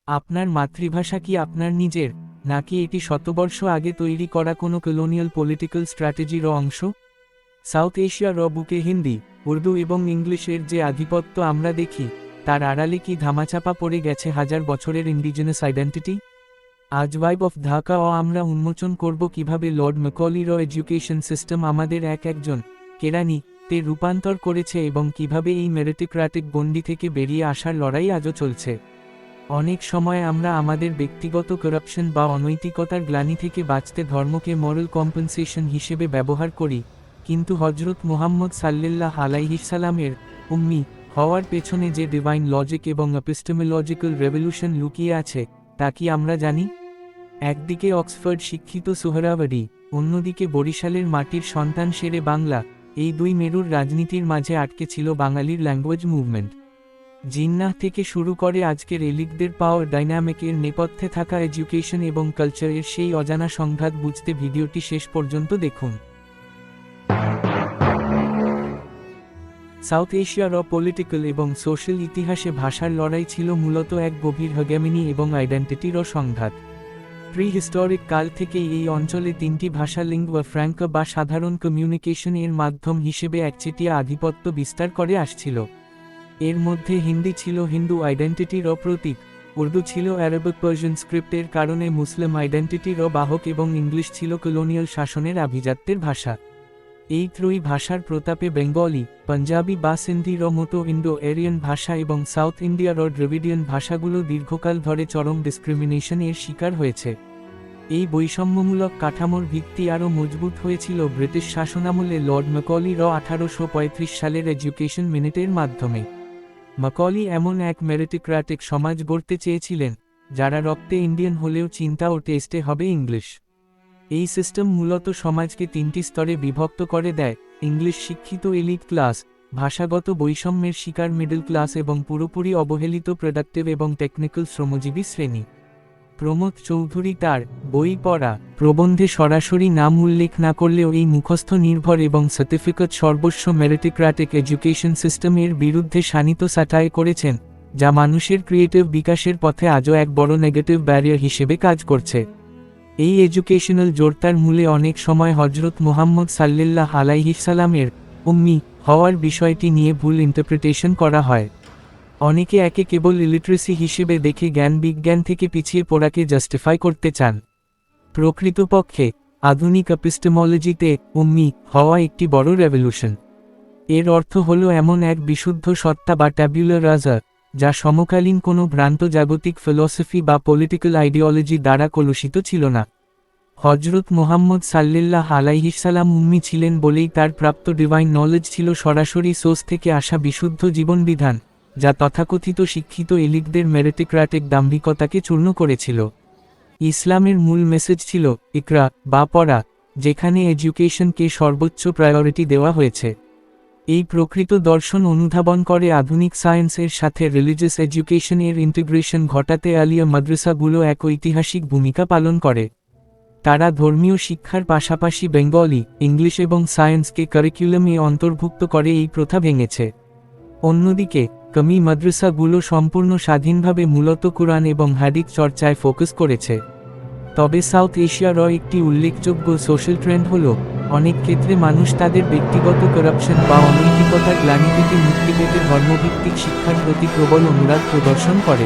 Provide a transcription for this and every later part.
আপনার মাতৃভাষা কি আপনার নিজের, নাকি এটি শতবর্ষ আগে তৈরি করা কোনো কলোনিয়াল পলিটিক্যাল স্ট্র্যাটেজির অংশ? সাউথ এশিয়ার বুকে হিন্দি, উর্দু এবং ইংলিশের যে আধিপত্য আমরা দেখি, তার আড়ালে কি ধামাচাপা পড়ে গেছে হাজার বছরের ইন্ডিজিনাস আইডেন্টিটি? আজ ভাইব অফ ঢাকা আমরা উন্মোচন করব কিভাবে লর্ড ম্যাকলির এডুকেশন সিস্টেম আমাদের একজন কেরানি তে রূপান্তর করেছে এবং কিভাবে এই মেরিটোক্র্যাটিক গণ্ডি থেকে বেরিয়ে আসার লড়াই আজও চলছে। অনেক সময় আমরা আমাদের ব্যক্তিগত করাপশন বা অনৈতিকতার গ্লানি থেকে বাঁচতে ধর্মকে মরাল কম্পেনসেশন হিসেবে ব্যবহার করি, কিন্তু হজরত মুহাম্মদ সাল্লাল্লাহু আলাইহি সাল্লামের উম্মি হওয়ার পেছনে যে ডিভাইন লজিক এবং এপিস্টেমোলজিক্যাল রেভলিউশন লুকিয়ে আছে, তা কি আমরা জানি? একদিকে অক্সফোর্ড শিক্ষিত সোহরাওয়ার্দী, অন্যদিকে বরিশালের মাটির সন্তান শেরে বাংলা, এই দুই মেরুর রাজনীতির মাঝে আটকে ছিল বাঙালির ল্যাঙ্গুয়েজ মুভমেন্ট। জিন্নাহ থেকে শুরু করে আজকের এলিটদের পাওয়ার ডাইনামিকের নেপথ্যে থাকা এডুকেশন এবং কালচারের সেই অজানা সংঘাত বুঝতে ভিডিওটি শেষ পর্যন্ত দেখুন। সাউথ এশিয়ার পলিটিক্যাল এবং সোশ্যাল ইতিহাসে ভাষার লড়াই ছিল মূলত এক গভীর হেগেমনি এবং আইডেন্টিটির সংঘাত। প্রিহিস্টোরিক কাল থেকেই এই অঞ্চলে তিনটি ভাষা লিঙ্গুয়া ফ্র্যাঙ্কা বা সাধারণ কমিউনিকেশন এর মাধ্যম হিসেবে একচেটিয়া আধিপত্য বিস্তার করে আসছিল। এর মধ্যে হিন্দি ছিল হিন্দু আইডেন্টিটির প্রতীক, উর্দু ছিল অ্যারাবিক পার্সিয়ান স্ক্রিপ্টের কারণে মুসলিম আইডেন্টিটির বাহক এবং ইংলিশ ছিল কলোনিয়াল শাসনের আভিজাত্যের ভাষা। এই ত্রয়ী ভাষার প্রতাপে বেঙ্গলি, পাঞ্জাবি বা সিন্ধির মতো ইন্ডো এরিয়ান ভাষা এবং সাউথ ইন্ডিয়ার দ্রাবিডিয়ান ভাষাগুলো দীর্ঘকাল ধরে চরম ডিসক্রিমিনেশন এর শিকার হয়েছে। এই বৈষম্যমূলক কাঠামোর ভিত্তি আরও মজবুত হয়েছিল ব্রিটিশ শাসনামলে লর্ড ম্যাকলির 1835 সালের এডুকেশন মিনিটের মাধ্যমে। ম্যাকলি এমন এক মেরিটোক্র্যাটিক সমাজ গড়তে চেয়েছিলেন, যারা রক্তে ইন্ডিয়ান হলেও চিন্তা ও টেস্টে হবে ইংলিশ। এই সিস্টেম মূলত সমাজকে তিনটি স্তরে বিভক্ত করে দেয়: ইংলিশ শিক্ষিত এলিট ক্লাস, ভাষাগত বৈষম্যের শিকার মিডল ক্লাস এবং পুরোপুরি অবহেলিত প্রোডাক্টিভ এবং টেকনিক্যাল শ্রমজীবী শ্রেণী। প্রমোদ চৌধুরী তার বই পড়া প্রবন্ধে সরাসরি নাম উল্লেখ না করলেও এই মুখস্থ নির্ভর এবং সার্টিফিকেট সর্বস্ব মেরিটোক্র্যাটিক এডুকেশন সিস্টেমের বিরুদ্ধে শানিত স্যাটায়ার করেছেন, যা মানুষের ক্রিয়েটিভ বিকাশের পথে আজও এক বড় নেগেটিভ ব্যারিয়ার হিসেবে কাজ করছে। এই এডুকেশনাল জোরতার মূলে অনেক সময় হজরত মুহাম্মদ সাল্লাল্লাহু আলাইহি সাল্লামের উম্মি হওয়ার বিষয়টি নিয়ে ভুল ইন্টারপ্রিটেশন করা হয়। অনেকে একে কেবল ইলিটারেসি হিসেবে দেখে জ্ঞান বিজ্ঞান থেকে পিছিয়ে পড়াকে জাস্টিফাই করতে চান। প্রকৃতপক্ষে আধুনিক এপিস্টেমোলজিতে উম্মি হওয়া একটি বড় রেভলিউশন। এর অর্থ হল এমন এক বিশুদ্ধ সত্তা বা ট্যাবুলা রাজা, যা সমকালীন কোনো ভ্রান্ত জাগতিক ফিলসফি বা পলিটিক্যাল আইডিওলজি দ্বারা কলুষিত ছিল না। হজরত মুহাম্মদ সাল্লাল্লাহু আলাইহি সাল্লাম উম্মি ছিলেন বলেই তার প্রাপ্ত ডিভাইন নলেজ ছিল সরাসরি সোর্স থেকে আসা বিশুদ্ধ জীবনবিধান, যা তথাকথিত শিক্ষিত এলিটদের মেরিটোক্র্যাটিক দাম্ভিকতাকে চূর্ণ করেছিল। ইসলামের মূল মেসেজ ছিল ইকরা বা পড়া, যেখানে এডুকেশনকে সর্বোচ্চ প্রায়োরিটি দেওয়া হয়েছে। এই প্রকৃত দর্শন অনুধাবন করে আধুনিক সায়েন্সের সাথে রিলিজিয়াস এডুকেশনের ইন্টিগ্রেশন ঘটাতে আলিয়া মাদ্রাসাগুলো এক ঐতিহাসিক ভূমিকা পালন করে। তারা ধর্মীয় শিক্ষার পাশাপাশি বেঙ্গলি, ইংলিশ এবং সায়েন্সকে কারিকুলামে অন্তর্ভুক্ত করে এই প্রথা ভেঙেছে। অন্যদিকে কমি মাদ্রাসাগুলো সম্পূর্ণ স্বাধীনভাবে মূলত কুরআন এবং হাদিস চর্চায় ফোকাস করেছে। তবে সাউথ এশিয়ার একটি উল্লেখযোগ্য সোশ্যাল ট্রেন্ড হল, অনেক ক্ষেত্রে মানুষ তাদের ব্যক্তিগত করাপশন বা অনৈতিকতার গ্লানি থেকে মুক্তি পেতে ধর্মভিত্তিক শিক্ষার প্রতি প্রবল অনুরাগ প্রদর্শন করে।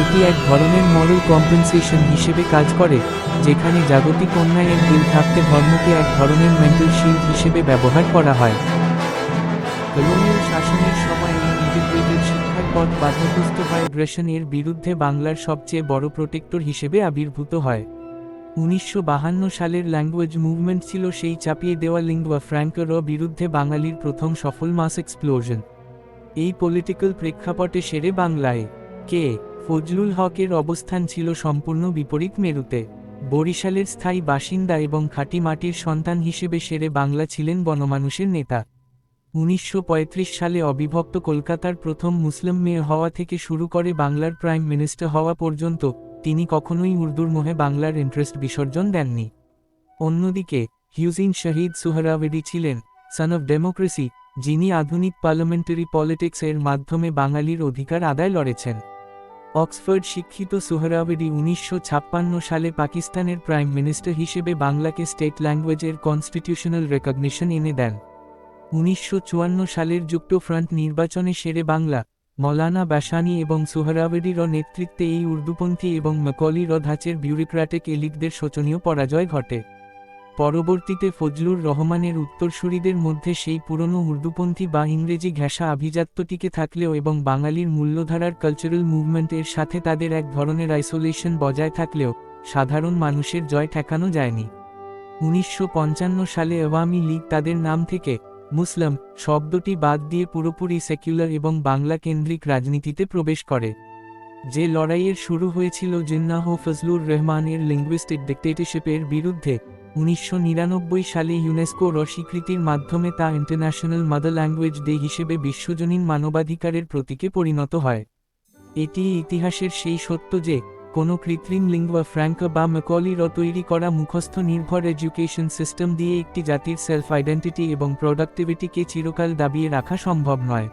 এটি এক ধরনের মরাল কম্পেনসেশন হিসেবে কাজ করে, যেখানে জাগতিক অন্যায়ের বিল থাকতে ধর্মকে এক ধরনের মেন্টাল শিল্ড হিসেবে ব্যবহার করা হয়। কলোনিয়াল শাসনের সময় এই ইন্টিগ্রেটেড শিক্ষার পথ বাধাগ্রস্ত হয় গ্রেশন এর বিরুদ্ধে বাংলার সবচেয়ে বড় প্রোটেক্টর হিসেবে আবির্ভূত হয়। 1952 সালের ল্যাঙ্গুয়েজ মুভমেন্ট ছিল সেই চাপিয়ে দেওয়া লিঙ্গুয়া ফ্র্যাঙ্কার বিরুদ্ধে বাঙালির প্রথম সফল মাস এক্সপ্লোশন। এই পলিটিক্যাল প্রেক্ষাপটে শেরে বাংলায় কে ফজলুল হকের অবস্থান ছিল সম্পূর্ণ বিপরীত মেরুতে। বরিশালের স্থায়ী বাসিন্দা এবং খাঁটি মাটির সন্তান হিসেবে শেরে বাংলা ছিলেন গণমানুষের নেতা। 1935 সালে অবিভক্ত কলকাতার প্রথম মুসলিম মেয়র হওয়া থেকে শুরু করে বাংলার প্রাইম মিনিস্টার হওয়া পর্যন্ত তিনি কখনোই উর্দুর মোহে বাংলার ইন্টারেস্ট বিসর্জন দেননি। অন্যদিকে হুসেইন শহীদ সোহরাওয়ার্দী ছিলেন সন অফ ডেমোক্রেসি, যিনি আধুনিক পার্লামেন্টারি পলিটিক্স এর মাধ্যমে বাঙালির অধিকার আদায় লড়েছেন। অক্সফোর্ড শিক্ষিত সোহরাওয়ার্দী 1956 সালে পাকিস্তানের প্রাইম মিনিস্টার হিসেবে বাংলাকে স্টেট ল্যাঙ্গুয়েজের কনস্টিটিউশনাল রেকগনিশন এনে দেন। 1954 সালের যুক্তফ্রন্ট নির্বাচনে শেরে বাংলা, মৌলানা ভাসানী এবং সোহরাওয়ার্দীর নেতৃত্বে এই উর্দুপন্থী এবং ম্যাকলি র ধাঁচের বিউরোক্র্যাটিক এলিটদের শোচনীয় পরাজয় ঘটে। পরবর্তীতে ফজলুর রহমানের উত্তরসূরিদের মধ্যে সেই পুরনো উর্দুপন্থী বা ইংরেজি ঘেঁষা আভিজাত্য টিকে থাকলেও এবং বাঙালির মূল্যধারার কালচারাল মুভমেন্টের সাথে তাদের এক ধরনের আইসোলেশন বজায় থাকলেও সাধারণ মানুষের জয় ঠেকানো যায়নি। 1955 সালে আওয়ামী লীগ তাদের নাম থেকে মুসলিম শব্দটি বাদ দিয়ে পুরোপুরি সেকুলার এবং বাংলা কেন্দ্রিক রাজনীতিতে প্রবেশ করে। যে লড়াইয়ের শুরু হয়েছিল জিন্নাহ ফজলুর রহমানের লিঙ্গুইস্টিক ডিক্টেটরশিপের বিরুদ্ধে, 1999 সালে ইউনেস্কোর স্বীকৃতির মাধ্যমে তা ইন্টারন্যাশনাল মাদার ল্যাঙ্গুয়েজ ডে হিসেবে বিশ্বজনীন মানবাধিকারের প্রতীকে পরিণত হয়। এটি ইতিহাসের সেই সত্য যে কোনো কৃত্রিম লিঙ্গুয়া ফ্র্যাঙ্কা বা ম্যাকলি র তৈরি করা মুখস্থ নির্ভর এডুকেশন সিস্টেম দিয়ে একটি জাতির সেলফ আইডেন্টিটি এবং প্রোডাক্টিভিটিকে চিরকাল দাবিয়ে রাখা সম্ভব নয়।